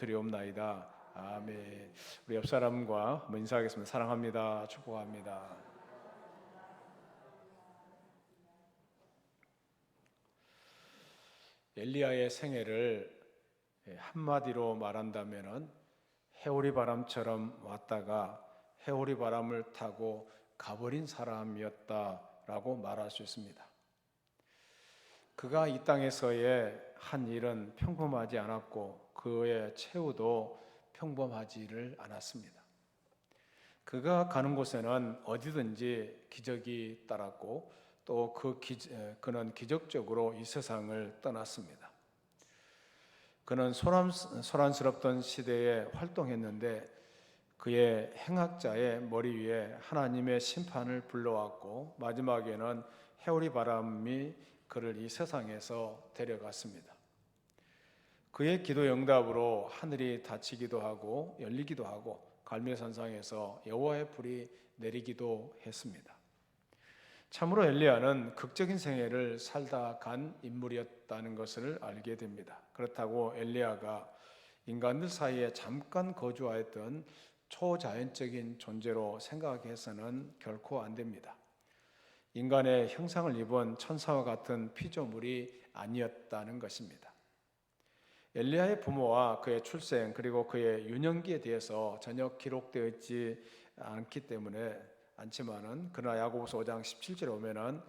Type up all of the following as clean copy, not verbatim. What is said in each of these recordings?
드리옵나이다. 아멘. 우리 옆 사람과 한번 인사하겠습니다. 사랑합니다. 축복합니다. 엘리야의 생애를 한마디로 말한다면은 해오리 바람처럼 왔다가 해오리 바람을 타고 가버린 사람이었다라고 말할 수 있습니다. 그가 이 땅에서의 한 일은 평범하지 않았고 그의 최후도 평범하지를 않았습니다. 그가 가는 곳에는 어디든지 기적이 따랐고 또 그는 기적적으로 이 세상을 떠났습니다. 그는 소란스럽던 시대에 활동했는데 그의 행악자의 머리 위에 하나님의 심판을 불러왔고 마지막에는 해오리 바람이 그를 이 세상에서 데려갔습니다. 그의 기도 응답으로 하늘이 닫히기도 하고 열리기도 하고 갈멜산상에서 여호와의 불이 내리기도 했습니다. 참으로 엘리야는 극적인 생애를 살다 간 인물이었다는 것을 알게 됩니다. 그렇다고 엘리야가 인간들 사이에 잠깐 거주하였던 초자연적인 존재로 생각해서는 결코 안 됩니다. 인간의 형상을 입은 천사와 같은 피조물이 아니었다는 것입니다. 엘리야의 부모와 그의 출생 그리고 그의 유년기에 대해서 전혀 기록되어 있지 않지만은 그러나 야고보서 5장 17절에 보면은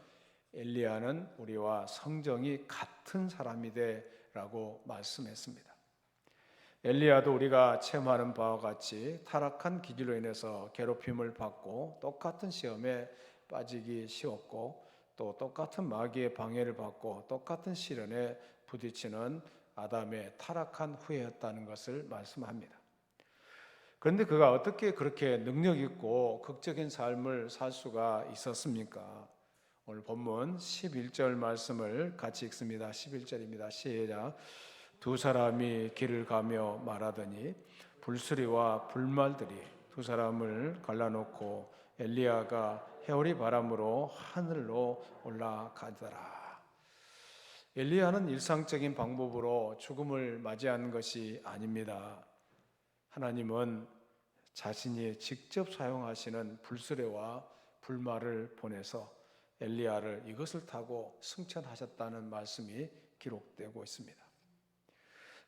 엘리야는 우리와 성정이 같은 사람이되라고 말씀했습니다. 엘리야도 우리가 체험하는 바와 같이 타락한 기질로 인해서 괴롭힘을 받고 똑같은 시험에 빠지기 쉬웠고 또 똑같은 마귀의 방해를 받고 똑같은 시련에 부딪히는 아담의 타락한 후예였다는 것을 말씀합니다. 그런데 그가 어떻게 그렇게 능력 있고 극적인 삶을 살 수가 있었습니까? 오늘 본문 11절 말씀을 같이 읽습니다. 11절입니다. 시작. 두 사람이 길을 가며 말하더니 불수리와 불말들이 두 사람을 갈라놓고 엘리야가 해오리 바람으로 하늘로 올라가더라. 엘리야는 일상적인 방법으로 죽음을 맞이한 것이 아닙니다. 하나님은 자신이 직접 사용하시는 불수레와 불말을 보내서 엘리야를 이것을 타고 승천하셨다는 말씀이 기록되고 있습니다.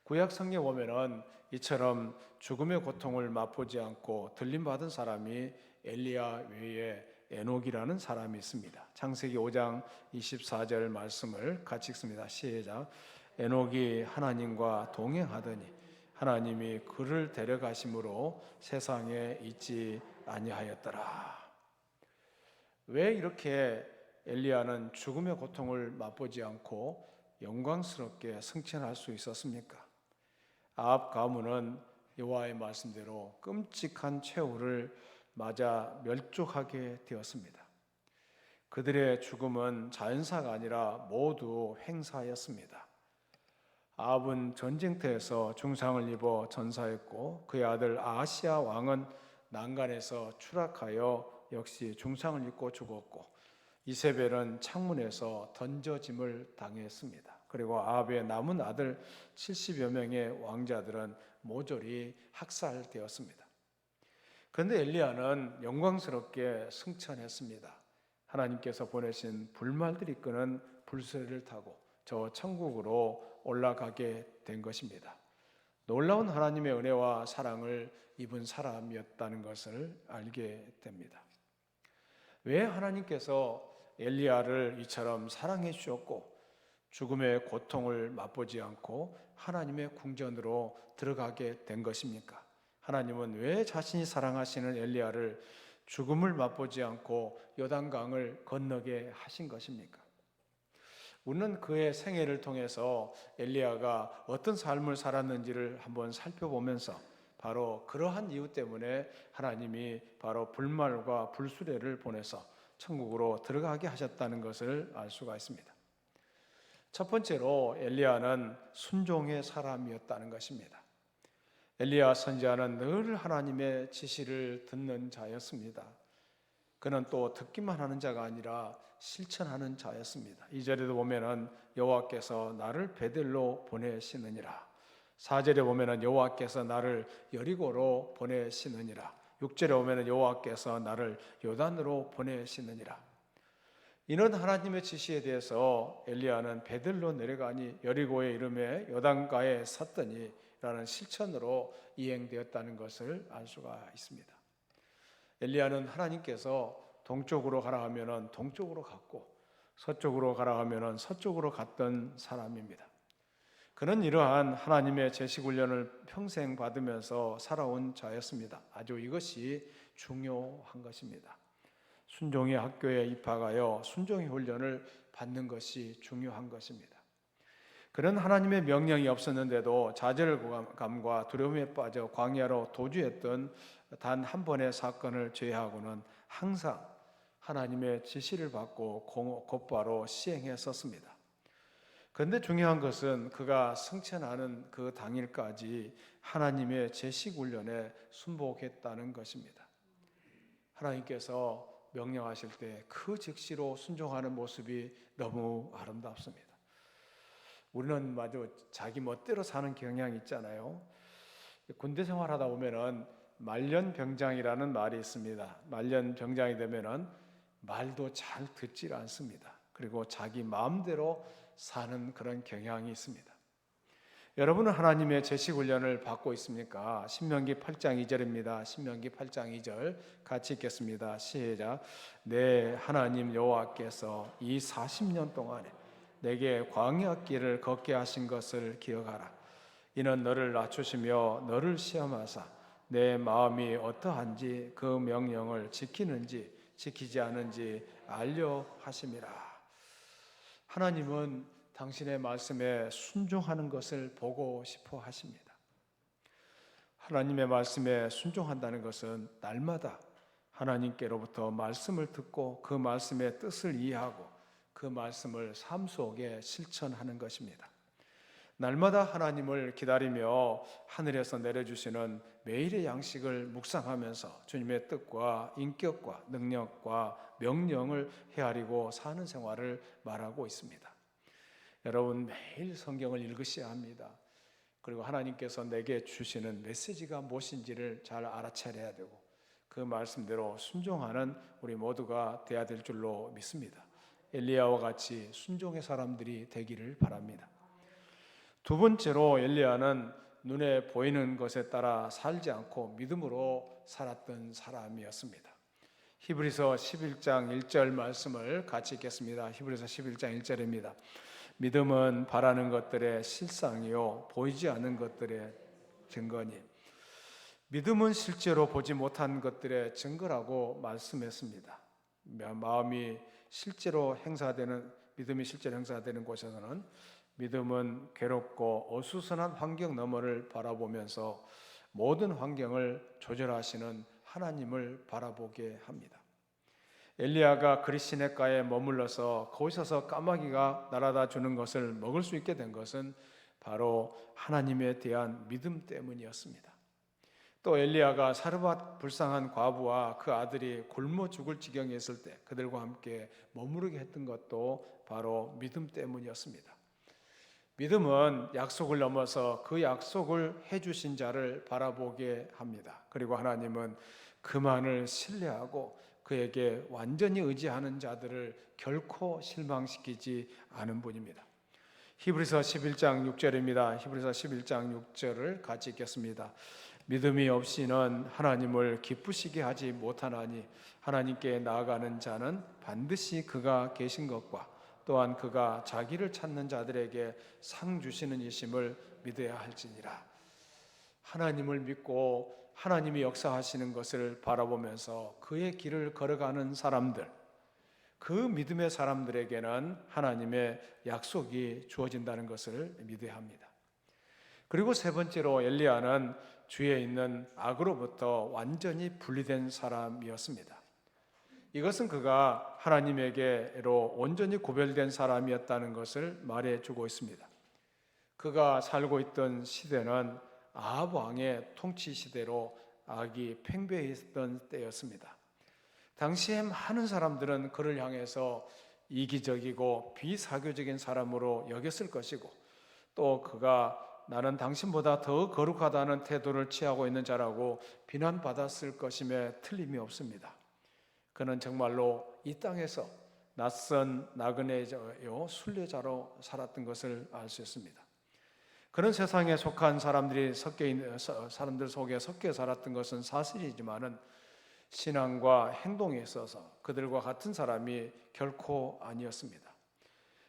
구약 성경에 보면은 이처럼 죽음의 고통을 맛보지 않고 들림받은 사람이 엘리야 외에 에녹이라는 사람이 있습니다. 창세기 5장 24절 말씀을 같이 읽습니다. 시작. 에녹이 하나님과 동행하더니 하나님이 그를 데려가심으로 세상에 있지 아니하였더라. 왜 이렇게 엘리야는 죽음의 고통을 맛보지 않고 영광스럽게 승천할 수 있었습니까? 아합 가문은 여호와의 말씀대로 끔찍한 최후를 맞아 멸족하게 되었습니다. 그들의 죽음은 자연사가 아니라 모두 행사였습니다. 아합은 전쟁터에서 중상을 입어 전사했고 그의 아들 아하시야 왕은 난간에서 추락하여 역시 중상을 입고 죽었고 이세벨은 창문에서 던져짐을 당했습니다. 그리고 아합의 남은 아들 70여 명의 왕자들은 모조리 학살되었습니다. 그런데 엘리야는 영광스럽게 승천했습니다. 하나님께서 보내신 불말들이 끄는 불수레를 타고 저 천국으로 올라가게 된 것입니다. 놀라운 하나님의 은혜와 사랑을 입은 사람이었다는 것을 알게 됩니다. 왜 하나님께서 엘리야를 이처럼 사랑해 주셨고 죽음의 고통을 맛보지 않고 하나님의 궁전으로 들어가게 된 것입니까? 하나님은 왜 자신이 사랑하시는 엘리야를 죽음을 맛보지 않고 요단강을 건너게 하신 것입니까? 우리는 그의 생애를 통해서 엘리야가 어떤 삶을 살았는지를 한번 살펴보면서 바로 그러한 이유 때문에 하나님이 바로 불말과 불수레를 보내서 천국으로 들어가게 하셨다는 것을 알 수가 있습니다. 첫 번째로 엘리야는 순종의 사람이었다는 것입니다. 엘리야 선지자는 늘 하나님의 지시를 듣는 자였습니다. 그는 또 듣기만 하는 자가 아니라 실천하는 자였습니다. 2절에도 보면은 여호와께서 나를 베델로 보내시느니라 4절에 보면은 여호와께서 나를 여리고로 보내시느니라. 6절에 보면은 여호와께서 나를 요단으로 보내시느니라. 이는 하나님의 지시에 대해서 엘리야는 베들로 내려가니 여리고에 이름에 요단가에 섰더니 라는 실천으로 이행되었다는 것을 알 수가 있습니다. 엘리야는 하나님께서 동쪽으로 가라 하면은 동쪽으로 갔고 서쪽으로 가라 하면은 서쪽으로 갔던 사람입니다. 그는 이러한 하나님의 제식 훈련을 평생 받으면서 살아온 자였습니다. 아주 이것이 중요한 것입니다. 순종의 학교에 입학하여 순종의 훈련을 받는 것이 중요한 것입니다. 그는 하나님의 명령이 없었는데도 좌절감과 두려움에 빠져 광야로 도주했던 단 한 번의 사건을 제외하고는 항상 하나님의 지시를 받고 곧바로 시행했었습니다. 그런데 중요한 것은 그가 승천하는 그 당일까지 하나님의 제식 훈련에 순복했다는 것입니다. 하나님께서 명령하실 때 그 즉시로 순종하는 모습이 너무 아름답습니다. 우리는 마저 자기 멋대로 사는 경향이 있잖아요. 군대 생활하다 보면은 말년병장이라는 말이 있습니다. 말년병장이 되면은 말도 잘 듣질 않습니다. 그리고 자기 마음대로 사는 그런 경향이 있습니다. 여러분은 하나님의 제식 훈련을 받고 있습니까? 신명기 8장 2절입니다. 신명기 8장 2절 같이 읽겠습니다. 시작. 내 하나님 여호와께서 이 40년 동안에 내게 광야 길을 걷게 하신 것을 기억하라. 이는 너를 낮추시며 너를 시험하사 내 마음이 어떠한지 그 명령을 지키는지 지키지 않은지 알려 하심이라. 하나님은 당신의 말씀에 순종하는 것을 보고 싶어 하십니다. 하나님의 말씀에 순종한다는 것은 날마다 하나님께로부터 말씀을 듣고 그 말씀의 뜻을 이해하고 그 말씀을 삶 속에 실천하는 것입니다. 날마다 하나님을 기다리며 하늘에서 내려주시는 매일의 양식을 묵상하면서 주님의 뜻과 인격과 능력과 명령을 헤아리고 사는 생활을 말하고 있습니다. 여러분 매일 성경을 읽으셔야 합니다. 그리고 하나님께서 내게 주시는 메시지가 무엇인지를 잘 알아차려야 되고 그 말씀대로 순종하는 우리 모두가 되어야 될 줄로 믿습니다. 엘리야와 같이 순종의 사람들이 되기를 바랍니다. 두 번째로 엘리야는 눈에 보이는 것에 따라 살지 않고 믿음으로 살았던 사람이었습니다. 히브리서 11장 1절 말씀을 같이 읽겠습니다. 히브리서 11장 1절입니다. 믿음은 바라는 것들의 실상이요 보이지 않는 것들의 증거니. 믿음은 실제로 보지 못한 것들의 증거라고 말씀했습니다. 마음이 실제로 행사되는 믿음이 실제로 행사되는 곳에서는 믿음은 괴롭고 어수선한 환경 너머를 바라보면서 모든 환경을 조절하시는 하나님을 바라보게 합니다. 엘리야가 그리시네가에 머물러서 거기서 까마귀가 날아다 주는 것을 먹을 수 있게 된 것은 바로 하나님에 대한 믿음 때문이었습니다. 또 엘리야가 사르밧 불쌍한 과부와 그 아들이 굶어 죽을 지경에 있을 때 그들과 함께 머무르게 했던 것도 바로 믿음 때문이었습니다. 믿음은 약속을 넘어서 그 약속을 해주신 자를 바라보게 합니다. 그리고 하나님은 그만을 신뢰하고 그에게 완전히 의지하는 자들을 결코 실망시키지 않은 분입니다. 히브리서 11장 6절입니다. 히브리서 11장 6절을 같이 읽겠습니다. 믿음이 없이는 하나님을 기쁘시게 하지 못하나니 하나님께 나아가는 자는 반드시 그가 계신 것과 또한 그가 자기를 찾는 자들에게 상 주시는 이심을 믿어야 할지니라. 하나님을 믿고 하나님이 역사하시는 것을 바라보면서 그의 길을 걸어가는 사람들, 그 믿음의 사람들에게는 하나님의 약속이 주어진다는 것을 믿어야 합니다. 그리고 세 번째로 엘리야는 주위에 있는 악으로부터 완전히 분리된 사람이었습니다. 이것은 그가 하나님에게로 온전히 구별된 사람이었다는 것을 말해주고 있습니다. 그가 살고 있던 시대는 아합 왕의 통치 시대로 악이 팽배했던 때였습니다. 당시에 많은 사람들은 그를 향해서 이기적이고 비사교적인 사람으로 여겼을 것이고 또 그가 나는 당신보다 더 거룩하다는 태도를 취하고 있는 자라고 비난받았을 것임에 틀림이 없습니다. 그는 정말로 이 땅에서 낯선 나그네요 순례자로 살았던 것을 알 수 있습니다. 그런 세상에 속한 사람들 속에 섞여 살았던 것은 사실이지만은 신앙과 행동에 있어서 그들과 같은 사람이 결코 아니었습니다.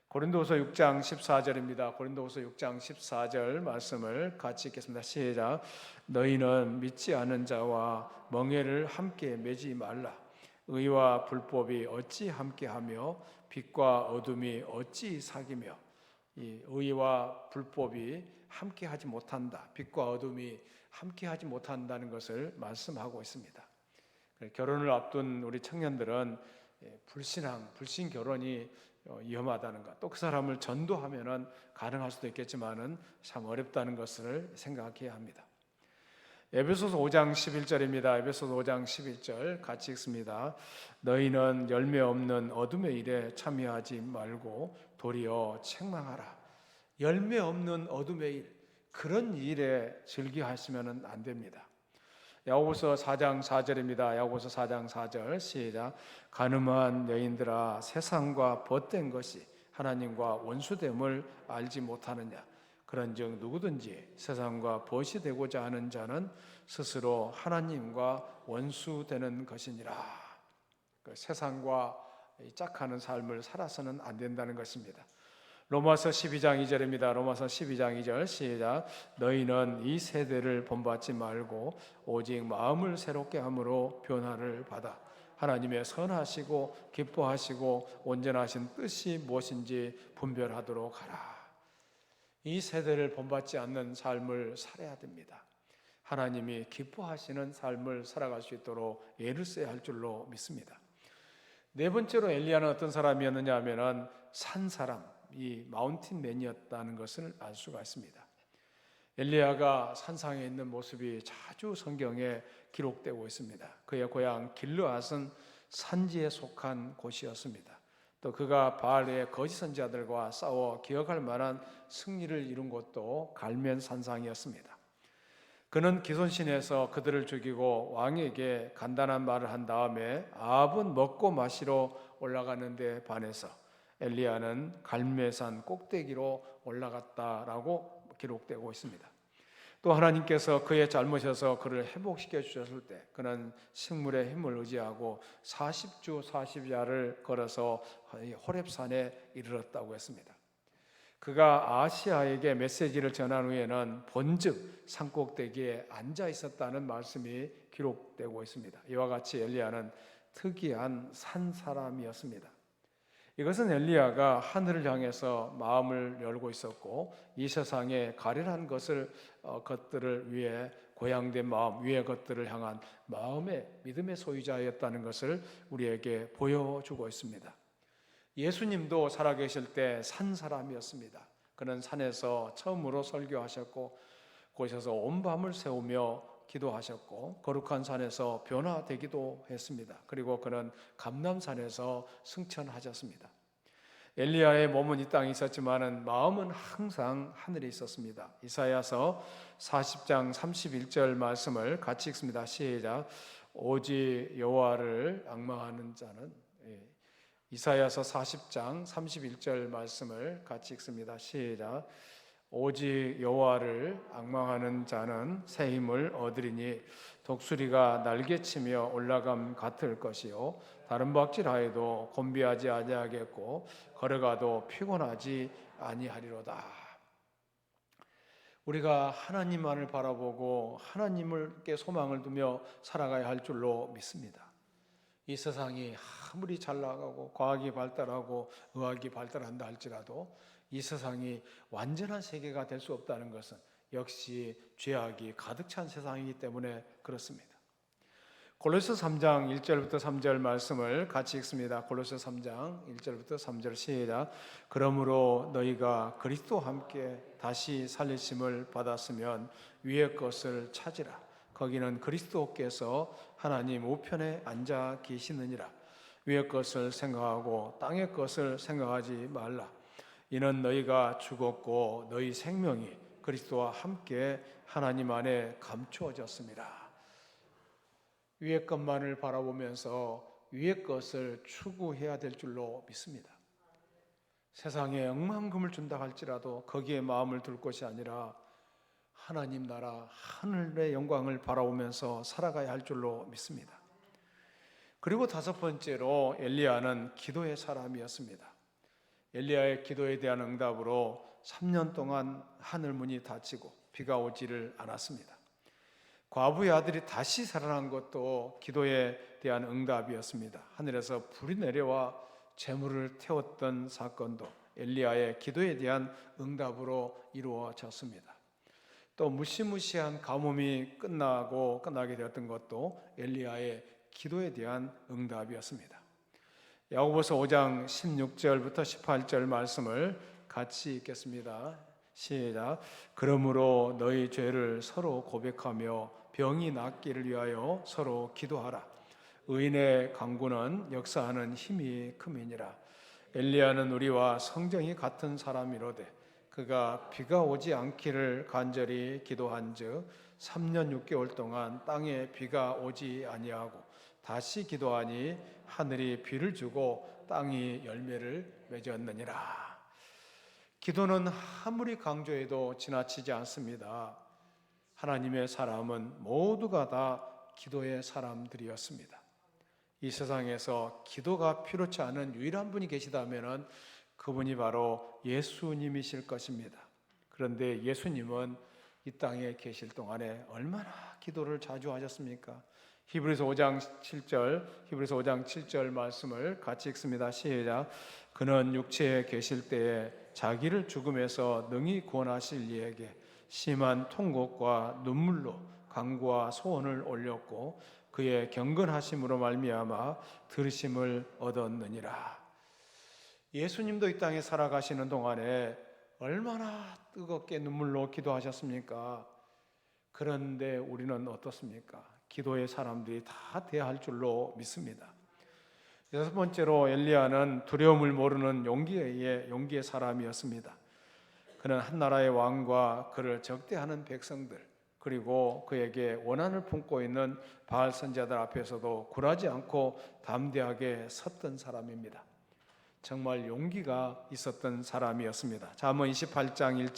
고린도후서 6장 14절입니다. 고린도후서 6장 14절 말씀을 같이 읽겠습니다. 시작. 너희는 믿지 않은 자와 멍에를 함께 매지 말라. 의와 불법이 어찌 함께하며 빛과 어둠이 어찌 사귀며. 이 의와 불법이 함께하지 못한다. 빛과 어둠이 함께하지 못한다는 것을 말씀하고 있습니다. 결혼을 앞둔 우리 청년들은 불신앙, 불신 결혼이 위험하다는 것, 또 그 사람을 전도하면은 가능할 수도 있겠지만은 참 어렵다는 것을 생각해야 합니다. 에베소서 5장 11절입니다. 에베소서 5장 11절 같이 읽습니다. 너희는 열매 없는 어둠의 일에 참여하지 말고 도리어 책망하라. 열매 없는 어둠의 일, 그런 일에 즐겨하시면 안 됩니다. 야고보서 4장 4절입니다. 야고보서 4장 4절 시작. 가늠한 여인들아 세상과 벗된 것이 하나님과 원수됨을 알지 못하느냐. 그런즉 누구든지 세상과 벗이 되고자 하는 자는 스스로 하나님과 원수되는 것이니라. 세상과 짝하는 삶을 살아서는 안 된다는 것입니다. 로마서 12장 2절입니다. 로마서 12장 2절 시작. 너희는 이 세대를 본받지 말고 오직 마음을 새롭게 함으로 변화를 받아 하나님의 선하시고 기뻐하시고 온전하신 뜻이 무엇인지 분별하도록 하라. 이 세대를 본받지 않는 삶을 살아야 됩니다. 하나님이 기뻐하시는 삶을 살아갈 수 있도록 애를 써야 할 줄로 믿습니다. 네 번째로 엘리야는 어떤 사람이었느냐 하면은 산 사람, 이 마운틴맨이었다는 것을 알 수가 있습니다. 엘리야가 산상에 있는 모습이 자주 성경에 기록되고 있습니다. 그의 고향 길르앗은 산지에 속한 곳이었습니다. 또 그가 바알의 거짓 선지자들과 싸워 기억할 만한 승리를 이룬 곳도 갈멜 산상이었습니다. 그는 기손신에서 그들을 죽이고 왕에게 간단한 말을 한 다음에 아합은 먹고 마시러 올라가는데 반해서 엘리야는 갈멜산 꼭대기로 올라갔다라고 기록되고 있습니다. 또 하나님께서 그의 잘못에서 그를 회복시켜 주셨을 때 그는 식물의 힘을 의지하고 40주 40야를 걸어서 호렙산에 이르렀다고 했습니다. 그가 아시아에게 메시지를 전한 후에는 본즉 산꼭대기에 앉아 있었다는 말씀이 기록되고 있습니다. 이와 같이 엘리야는 특이한 산 사람이었습니다. 이것은 엘리야가 하늘을 향해서 마음을 열고 있었고 이 세상에 가련한 것들을 위해 고양된 마음, 위의 것들을 향한 마음의 믿음의 소유자였다는 것을 우리에게 보여주고 있습니다. 예수님도 살아계실 때 산 사람이었습니다. 그는 산에서 처음으로 설교하셨고 곳에서 온 밤을 새우며 기도하셨고 거룩한 산에서 변화되기도 했습니다. 그리고 그는 감람산에서 승천하셨습니다. 엘리야의 몸은 이 땅에 있었지만 마음은 항상 하늘에 있었습니다. 이사야서 40장 31절 말씀을 같이 읽습니다. 시작. 오직 여호와를 앙망하는 자는 이사야서 40장 31절 말씀을 같이 읽습니다. 시작. 오직 여호와를 앙망하는 자는 새 힘을 얻으리니 독수리가 날개치며 올라감 같을 것이요 다른 박질하여도 곤비하지 아니하겠고 걸어가도 피곤하지 아니하리로다. 우리가 하나님만을 바라보고 하나님께 소망을 두며 살아가야 할 줄로 믿습니다. 이 세상이 아무리 잘 나가고 과학이 발달하고 의학이 발달한다 할지라도 이 세상이 완전한 세계가 될 수 없다는 것은 역시 죄악이 가득 찬 세상이기 때문에 그렇습니다. 골로새 3장 1절부터 3절 말씀을 같이 읽습니다. 골로새 3장 1절부터 3절 시작. 그러므로 너희가 그리스도와 함께 다시 살리심을 받았으면 위의 것을 찾으라. 거기는 그리스도께서 하나님 우편에 앉아 계시느니라. 위의 것을 생각하고 땅의 것을 생각하지 말라. 이는 너희가 죽었고 너희 생명이 그리스도와 함께 하나님 안에 감추어졌습니다. 위의 것만을 바라보면서 위의 것을 추구해야 될 줄로 믿습니다. 세상에 억만금을 준다 할지라도 거기에 마음을 둘 것이 아니라 하나님 나라 하늘의 영광을 바라보면서 살아가야 할 줄로 믿습니다. 그리고 다섯 번째로 엘리야는 기도의 사람이었습니다. 엘리야의 기도에 대한 응답으로 3년 동안 하늘문이 닫히고 비가 오지를 않았습니다. 과부의 아들이 다시 살아난 것도 기도에 대한 응답이었습니다. 하늘에서 불이 내려와 재물을 태웠던 사건도 엘리야의 기도에 대한 응답으로 이루어졌습니다. 또 무시무시한 가뭄이 끝나게 되었던 것도 엘리야의 기도에 대한 응답이었습니다. 야고보서 5장 16절부터 18절 말씀을 같이 읽겠습니다. 시작. 그러므로 너희 죄를 서로 고백하며 병이 낫기를 위하여 서로 기도하라. 의인의 간구는 역사하는 힘이 큼이니라. 엘리야는 우리와 성정이 같은 사람이로되 그가 비가 오지 않기를 간절히 기도한즉 3년 6개월 동안 땅에 비가 오지 아니하고 다시 기도하니 하늘이 비를 주고 땅이 열매를 맺었느니라. 기도는 아무리 강조해도 지나치지 않습니다. 하나님의 사람은 모두가 다 기도의 사람들이었습니다. 이 세상에서 기도가 필요치 않은 유일한 분이 계시다면 그분이 바로 예수님이실 것입니다. 그런데 예수님은 이 땅에 계실 동안에 얼마나 기도를 자주 하셨습니까? 히브리서 5장 7절 말씀을 같이 읽습니다. 시작. 그는 육체에 계실 때에 자기를 죽음에서 능히 구원하실 이에게 심한 통곡과 눈물로 간구와 소원을 올렸고 그의 경건하심으로 말미암아 들으심을 얻었느니라. 예수님도 이 땅에 살아가시는 동안에 얼마나 뜨겁게 눈물로 기도하셨습니까? 그런데 우리는 어떻습니까? 기도의 사람들이 다 돼야 할 줄로 믿습니다. 여섯 번째로 엘리야는 두려움을 모르는 용기의 사람이었습니다. 그는 한 나라의 왕과 그를 적대하는 백성들 그리고 그에게 원한을 품고 있는 바알 선지자들 앞에서도 굴하지 않고 담대하게 섰던 사람입니다. 정말 용기가 있었던 사람이었습니다. 잠언 28장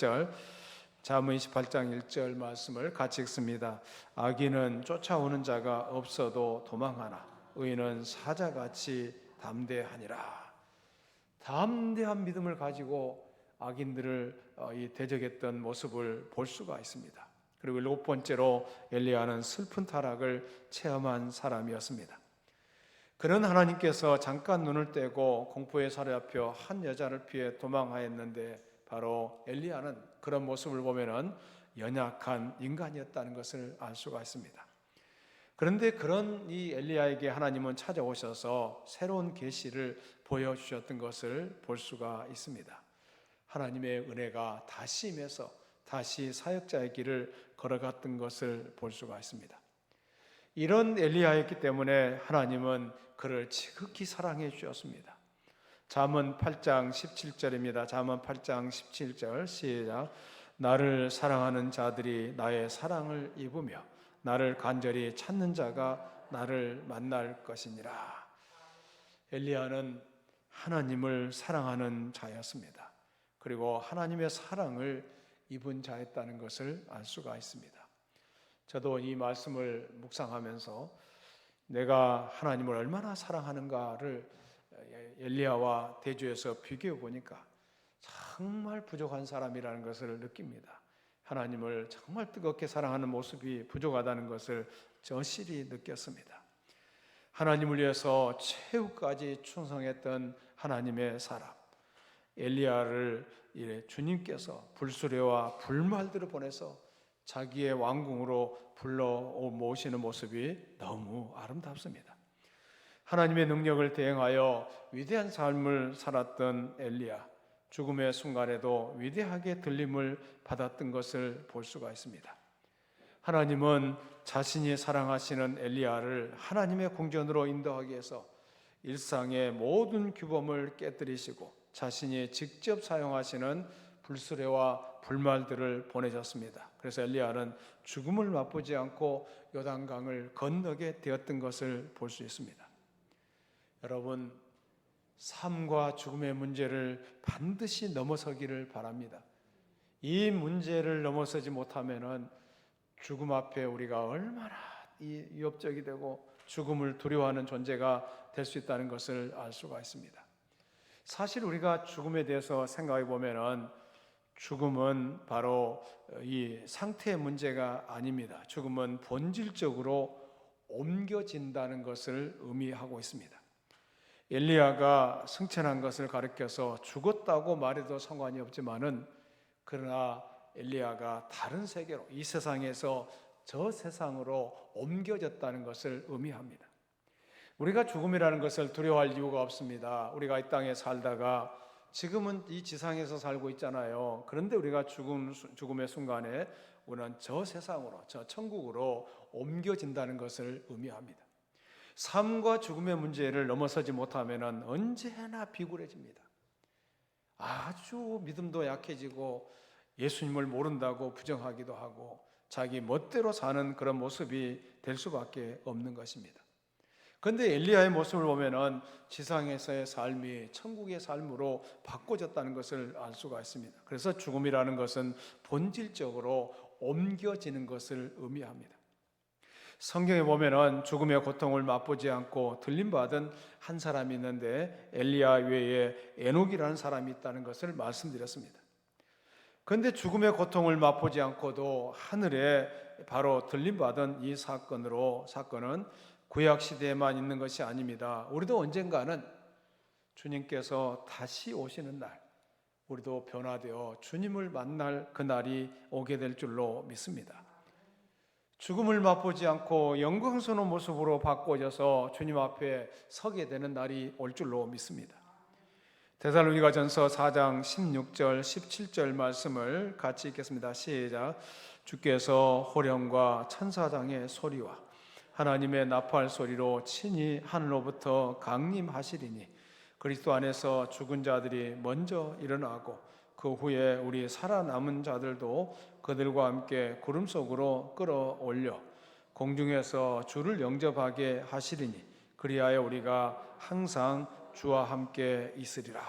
1절 말씀을 같이 읽습니다. 악인은 쫓아오는 자가 없어도 도망하나 의인은 사자같이 담대하니라. 담대한 믿음을 가지고 악인들을 대적했던 모습을 볼 수가 있습니다. 그리고 일곱 번째로 엘리야는 슬픈 타락을 체험한 사람이었습니다. 그는 하나님께서 잠깐 눈을 떼고 공포에 사로잡혀 한 여자를 피해 도망하였는데 바로 엘리야는 그런 모습을 보면은 연약한 인간이었다는 것을 알 수가 있습니다. 그런데 그런 이 엘리야에게 하나님은 찾아오셔서 새로운 계시를 보여주셨던 것을 볼 수가 있습니다. 하나님의 은혜가 다시 임해서 다시 사역자의 길을 걸어갔던 것을 볼 수가 있습니다. 이런 엘리야였기 때문에 하나님은 그를 지극히 사랑해 주셨습니다. 잠언 8장 17절입니다. 잠언 8장 17절 시작. 나를 사랑하는 자들이 나의 사랑을 입으며 나를 간절히 찾는 자가 나를 만날 것이니라. 엘리야는 하나님을 사랑하는 자였습니다. 그리고 하나님의 사랑을 입은 자였다는 것을 알 수가 있습니다. 저도 이 말씀을 묵상하면서 내가 하나님을 얼마나 사랑하는가를 엘리야와 대조해서 비교해 보니까 정말 부족한 사람이라는 것을 느낍니다. 하나님을 정말 뜨겁게 사랑하는 모습이 부족하다는 것을 저실히 느꼈습니다. 하나님을 위해서 최후까지 충성했던 하나님의 사람 엘리야를 주님께서 불수레와 불말들을 보내서 자기의 왕궁으로 불러 모시는 모습이 너무 아름답습니다. 하나님의 능력을 대행하여 위대한 삶을 살았던 엘리야, 죽음의 순간에도 위대하게 들림을 받았던 것을 볼 수가 있습니다. 하나님은 자신이 사랑하시는 엘리야를 하나님의 궁전으로 인도하기 위해서 일상의 모든 규범을 깨뜨리시고 자신이 직접 사용하시는 불수레와 불말들을 보내셨습니다. 그래서 엘리야는 죽음을 맛보지 않고 요단강을 건너게 되었던 것을 볼 수 있습니다. 여러분, 삶과 죽음의 문제를 반드시 넘어서기를 바랍니다. 이 문제를 넘어서지 못하면은 죽음 앞에 우리가 얼마나 위협적이 되고 죽음을 두려워하는 존재가 될 수 있다는 것을 알 수가 있습니다. 사실 우리가 죽음에 대해서 생각해 보면은 죽음은 바로 이 상태의 문제가 아닙니다. 죽음은 본질적으로 옮겨진다는 것을 의미하고 있습니다. 엘리야가 승천한 것을 가리켜서 죽었다고 말해도 상관이 없지만은 그러나 엘리야가 다른 세계로, 이 세상에서 저 세상으로 옮겨졌다는 것을 의미합니다. 우리가 죽음이라는 것을 두려워할 이유가 없습니다. 우리가 이 땅에 살다가 지금은 이 지상에서 살고 있잖아요. 그런데 우리가 죽음의 순간에 우리는 저 세상으로, 저 천국으로 옮겨진다는 것을 의미합니다. 삶과 죽음의 문제를 넘어서지 못하면 언제나 비굴해집니다. 아주 믿음도 약해지고 예수님을 모른다고 부정하기도 하고 자기 멋대로 사는 그런 모습이 될 수밖에 없는 것입니다. 그런데 엘리야의 모습을 보면은 지상에서의 삶이 천국의 삶으로 바꿔졌다는 것을 알 수가 있습니다. 그래서 죽음이라는 것은 본질적으로 옮겨지는 것을 의미합니다. 성경에 보면은 죽음의 고통을 맛보지 않고 들림받은 한 사람이 있는데 엘리야 외에 에녹이라는 사람이 있다는 것을 말씀드렸습니다. 그런데 죽음의 고통을 맛보지 않고도 하늘에 바로 들림받은 이 사건은 구약 시대에만 있는 것이 아닙니다. 우리도 언젠가는 주님께서 다시 오시는 날, 우리도 변화되어 주님을 만날 그 날이 오게 될 줄로 믿습니다. 죽음을 맛보지 않고 영광스러운 모습으로 바꿔져서 주님 앞에 서게 되는 날이 올 줄로 믿습니다. 데살로니가전서 4장 16절 17절 말씀을 같이 읽겠습니다. 시작. 주께서 호령과 천사장의 소리와 하나님의 나팔 소리로 친히 하늘로부터 강림하시리니 그리스도 안에서 죽은 자들이 먼저 일어나고 그 후에 우리 살아남은 자들도 그들과 함께 구름 속으로 끌어올려 공중에서 주를 영접하게 하시리니 그리하여 우리가 항상 주와 함께 있으리라.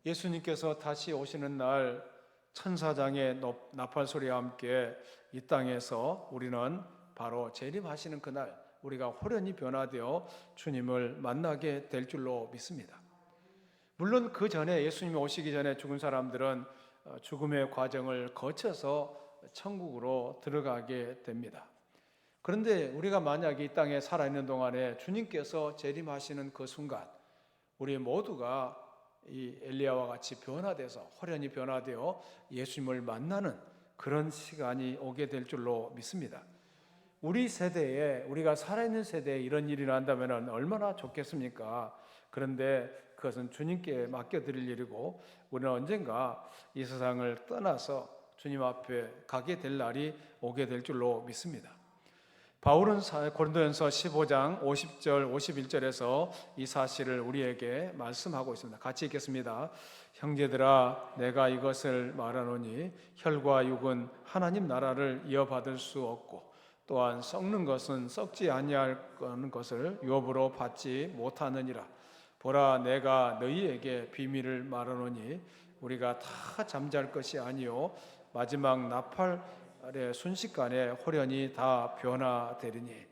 예수님께서 다시 오시는 날 천사장의 나팔 소리와 함께 이 땅에서 우리는 바로 재림하시는 그날 우리가 호련히 변화되어 주님을 만나게 될 줄로 믿습니다. 물론 그 전에 예수님이 오시기 전에 죽은 사람들은 죽음의 과정을 거쳐서 천국으로 들어가게 됩니다. 그런데 우리가 만약에 이 땅에 살아있는 동안에 주님께서 재림하시는 그 순간 우리 모두가 이 엘리야와 같이 변화돼서 호련히 변화되어 예수님을 만나는 그런 시간이 오게 될 줄로 믿습니다. 우리 세대에, 우리가 살아있는 세대에 이런 일이 난다면 얼마나 좋겠습니까? 그런데 그것은 주님께 맡겨드릴 일이고 우리는 언젠가 이 세상을 떠나서 주님 앞에 가게 될 날이 오게 될 줄로 믿습니다. 바울은 고린도전서 15장 50절 51절에서 이 사실을 우리에게 말씀하고 있습니다. 같이 읽겠습니다. 형제들아 내가 이것을 말하노니 혈과 육은 하나님 나라를 이어받을 수 없고 또한 썩는 것은 썩지 아니할 것을 유업으로 받지 못하느니라. 보라 내가 너희에게 비밀을 말하노니 우리가 다 잠잘 것이 아니요 마지막 나팔의 순식간에 호련히 다 변화되리니.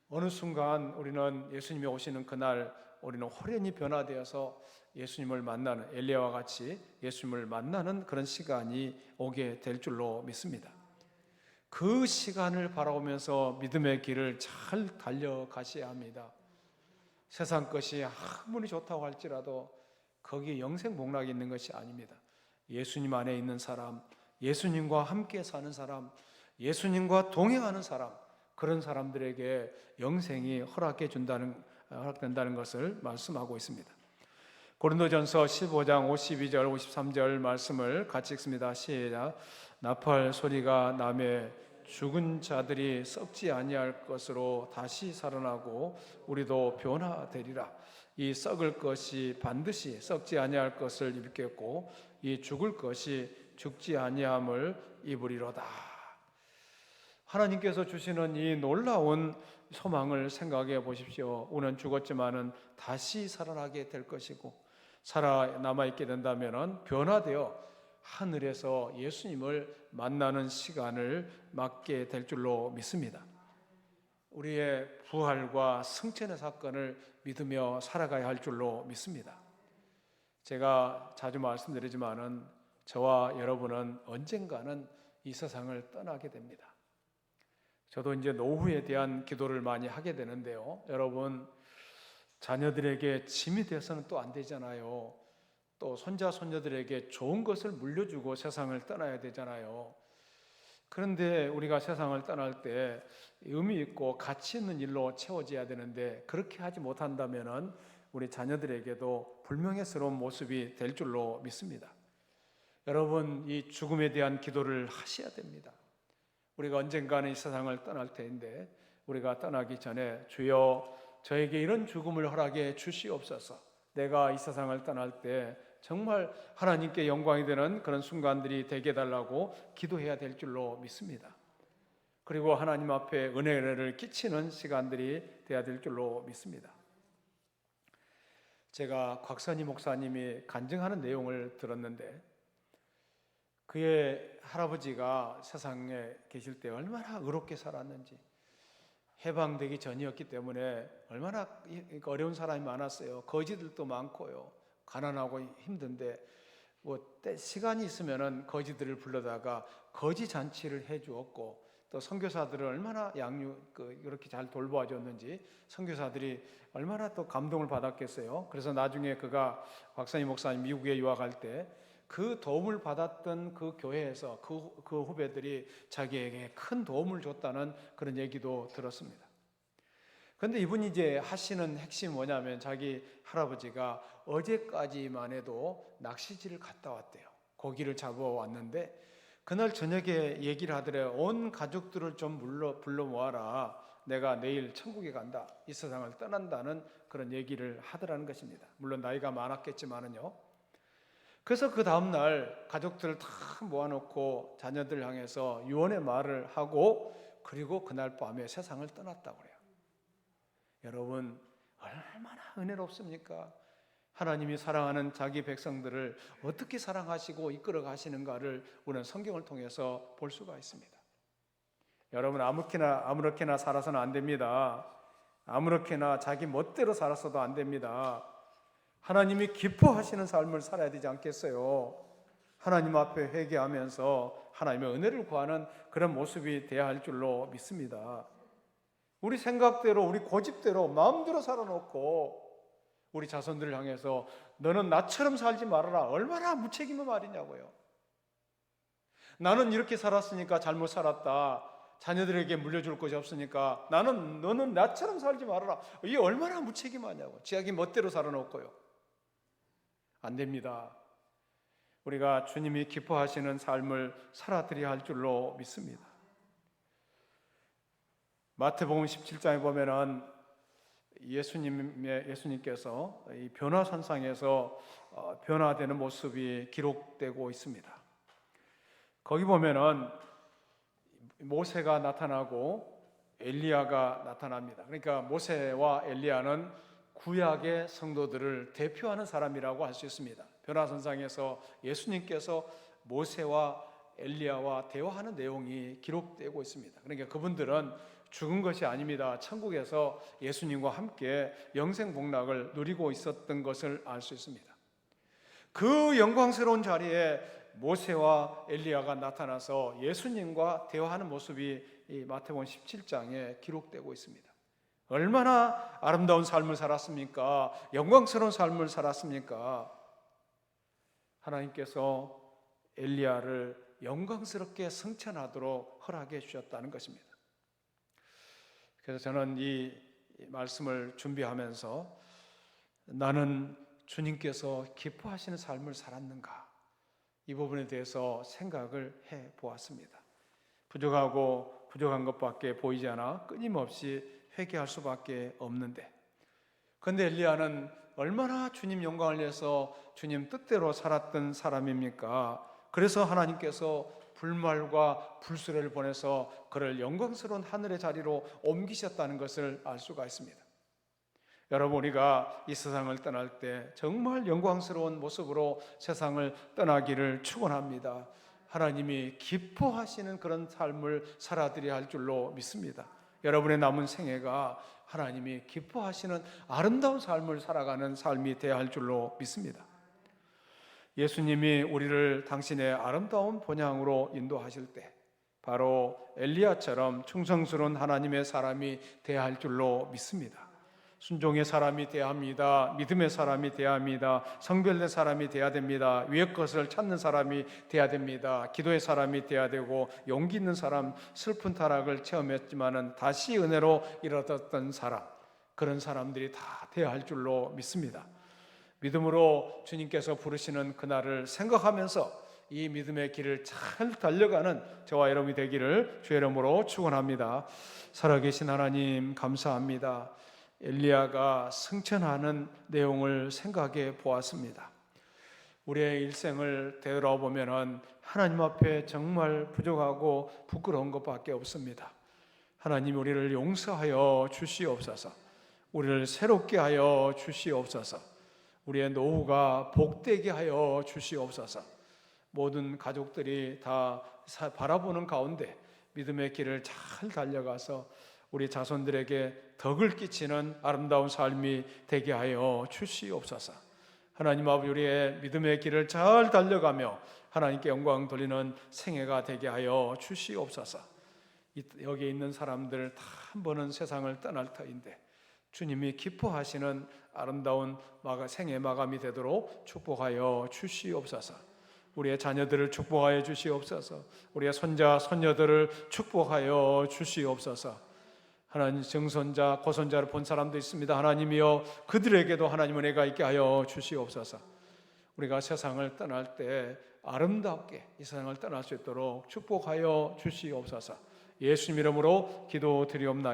어느 순간 우리는 예수님이 오시는 그날 우리는 호련히 변화되어서 예수님을 만나는 엘리야와 같이 예수님을 만나는 그런 시간이 오게 될 줄로 믿습니다. 그 시간을 바라보면서 믿음의 길을 잘 달려가셔야 합니다. 세상 것이 아무리 좋다고 할지라도 거기에 영생복락이 있는 것이 아닙니다. 예수님 안에 있는 사람, 예수님과 함께 사는 사람, 예수님과 동행하는 사람, 그런 사람들에게 영생이 허락된다는 것을 말씀하고 있습니다. 고린도전서 15장 52절 53절 말씀을 같이 읽습니다. 시작. 나팔 소리가 나매 죽은 자들이 썩지 아니할 것으로 다시 살아나고 우리도 변화되리라. 이 썩을 것이 반드시 썩지 아니할 것을 입겠고 이 죽을 것이 죽지 아니함을 입으리로다. 하나님께서 주시는 이 놀라운 소망을 생각해 보십시오. 우리는 죽었지만은 다시 살아나게 될 것이고 살아남아 있게 된다면은 변화되어 하늘에서 예수님을 만나는 시간을 맞게 될 줄로 믿습니다. 우리의 부활과 승천의 사건을 믿으며 살아가야 할 줄로 믿습니다. 제가 자주 말씀드리지만은 저와 여러분은 언젠가는 이 세상을 떠나게 됩니다. 저도 이제 노후에 대한 기도를 많이 하게 되는데요. 여러분, 자녀들에게 짐이 돼서는 또 안 되잖아요. 또 손자 손녀들에게 좋은 것을 물려주고 세상을 떠나야 되잖아요. 그런데 우리가 세상을 떠날 때 의미 있고 가치 있는 일로 채워져야 되는데 그렇게 하지 못한다면은 우리 자녀들에게도 불명예스러운 모습이 될 줄로 믿습니다. 여러분, 이 죽음에 대한 기도를 하셔야 됩니다. 우리가 언젠가는 이 세상을 떠날 텐데 우리가 떠나기 전에 주여 저에게 이런 죽음을 허락해 주시옵소서. 내가 이 세상을 떠날 때 정말 하나님께 영광이 되는 그런 순간들이 되게 해달라고 기도해야 될 줄로 믿습니다. 그리고 하나님 앞에 은혜를 끼치는 시간들이 되어야 될 줄로 믿습니다. 제가 곽선희 목사님이 간증하는 내용을 들었는데 그의 할아버지가 세상에 계실 때 얼마나 의롭게 살았는지, 해방되기 전이었기 때문에 얼마나 어려운 사람이 많았어요. 거지들도 많고요, 가난하고 힘든데 시간이 있으면은 거지들을 불러다가 거지 잔치를 해주었고, 또 선교사들을 얼마나 이렇게 잘 돌보아줬는지 선교사들이 얼마나 또 감동을 받았겠어요. 그래서 나중에 그가 곽선희 목사님 미국에 유학할 때 그 도움을 받았던 그 교회에서 그 후배들이 자기에게 큰 도움을 줬다는 그런 얘기도 들었습니다. 그런데 이분이 이제 하시는 핵심이 뭐냐면 자기 할아버지가 어제까지만 해도 낚시질을 갔다 왔대요. 고기를 잡아왔는데 그날 저녁에 얘기를 하더래요. 온 가족들을 좀 불러 모아라. 내가 내일 천국에 간다. 이 세상을 떠난다는 그런 얘기를 하더라는 것입니다. 물론 나이가 많았겠지만은요. 그래서 그 다음날 가족들을 다 모아놓고 자녀들 향해서 유언의 말을 하고 그리고 그날 밤에 세상을 떠났다고 그래요. 여러분, 얼마나 은혜롭습니까? 하나님이 사랑하는 자기 백성들을 어떻게 사랑하시고 이끌어 가시는가를 우리는 성경을 통해서 볼 수가 있습니다. 여러분, 아무렇게나 살아서는 안 됩니다. 아무렇게나 자기 멋대로 살아서도 안 됩니다. 하나님이 기뻐하시는 삶을 살아야 되지 않겠어요? 하나님 앞에 회개하면서 하나님의 은혜를 구하는 그런 모습이 되어야 할 줄로 믿습니다. 우리 생각대로, 우리 고집대로 마음대로 살아놓고 우리 자손들을 향해서 너는 나처럼 살지 말아라. 얼마나 무책임한 말이냐고요. 나는 이렇게 살았으니까 잘못 살았다. 자녀들에게 물려줄 것이 없으니까 너는 나처럼 살지 말아라. 이게 얼마나 무책임하냐고. 자기 멋대로 살아놓고요. 안 됩니다. 우리가 주님이 기뻐하시는 삶을 살아드려야 할 줄로 믿습니다. 마태복음 17장에 보면은 예수님께서 이 변화산상에서 변화되는 모습이 기록되고 있습니다. 거기 보면은 모세가 나타나고 엘리야가 나타납니다. 그러니까 모세와 엘리야는 구약의 성도들을 대표하는 사람이라고 할 수 있습니다. 변화산상에서 예수님께서 모세와 엘리야와 대화하는 내용이 기록되고 있습니다. 그러니까 그분들은 죽은 것이 아닙니다. 천국에서 예수님과 함께 영생복락을 누리고 있었던 것을 알 수 있습니다. 그 영광스러운 자리에 모세와 엘리야가 나타나서 예수님과 대화하는 모습이 이 마태복음 17장에 기록되고 있습니다. 얼마나 아름다운 삶을 살았습니까? 영광스러운 삶을 살았습니까? 하나님께서 엘리야를 영광스럽게 승천하도록 허락해 주셨다는 것입니다. 그래서 저는 이 말씀을 준비하면서 나는 주님께서 기뻐하시는 삶을 살았는가? 이 부분에 대해서 생각을 해 보았습니다. 부족한 것밖에 보이지 않아 끊임없이 회개할 수밖에 없는데, 그런데 엘리야는 얼마나 주님 영광을 위해서 주님 뜻대로 살았던 사람입니까? 그래서 하나님께서 불말과 불수레를 보내서 그를 영광스러운 하늘의 자리로 옮기셨다는 것을 알 수가 있습니다. 여러분, 우리가 이 세상을 떠날 때 정말 영광스러운 모습으로 세상을 떠나기를 축원합니다. 하나님이 기뻐하시는 그런 삶을 살아드려야 할 줄로 믿습니다. 여러분의 남은 생애가 하나님이 기뻐하시는 아름다운 삶을 살아가는 삶이 되어야 할 줄로 믿습니다. 예수님이 우리를 당신의 아름다운 본향으로 인도하실 때 바로 엘리야처럼 충성스러운 하나님의 사람이 되어야 할 줄로 믿습니다. 순종의 사람이 되어야 합니다. 믿음의 사람이 되어야 합니다. 성별된 사람이 되어야 됩니다. 위의 것을 찾는 사람이 되어야 됩니다. 기도의 사람이 되어야 되고, 용기 있는 사람, 슬픈 타락을 체험했지만은 다시 은혜로 일어났던 사람, 그런 사람들이 다 되어야 할 줄로 믿습니다. 믿음으로 주님께서 부르시는 그날을 생각하면서 이 믿음의 길을 잘 달려가는 저와 여러분이 되기를 주의 이름으로 축원합니다. 살아계신 하나님, 감사합니다. 엘리야가 승천하는 내용을 생각해 보았습니다. 우리의 일생을 되돌아보면 하나님 앞에 정말 부족하고 부끄러운 것밖에 없습니다. 하나님, 우리를 용서하여 주시옵소서. 우리를 새롭게 하여 주시옵소서. 우리의 노후가 복되게 하여 주시옵소서. 모든 가족들이 다 바라보는 가운데 믿음의 길을 잘 달려가서 우리 자손들에게 덕을 끼치는 아름다운 삶이 되게 하여 주시옵소서. 하나님 아버지, 우리의 믿음의 길을 잘 달려가며 하나님께 영광 돌리는 생애가 되게 하여 주시옵소서. 여기 있는 사람들 다 한 번은 세상을 떠날 터인데 주님이 기뻐하시는 아름다운 생애 마감이 되도록 축복하여 주시옵소서. 우리의 자녀들을 축복하여 주시옵소서. 우리의 손자, 손녀들을 축복하여 주시옵소서. 하나님, 증손자, 고손자를 본 사람도 있습니다. 하나님이여, 그들에게도 하나님 은혜가 있게 하여 주시옵소서. 우리가 세상을 떠날 때 아름답게 이 세상을 떠날 수 있도록 축복하여 주시옵소서. 예수님 이름으로 기도드리옵나이다.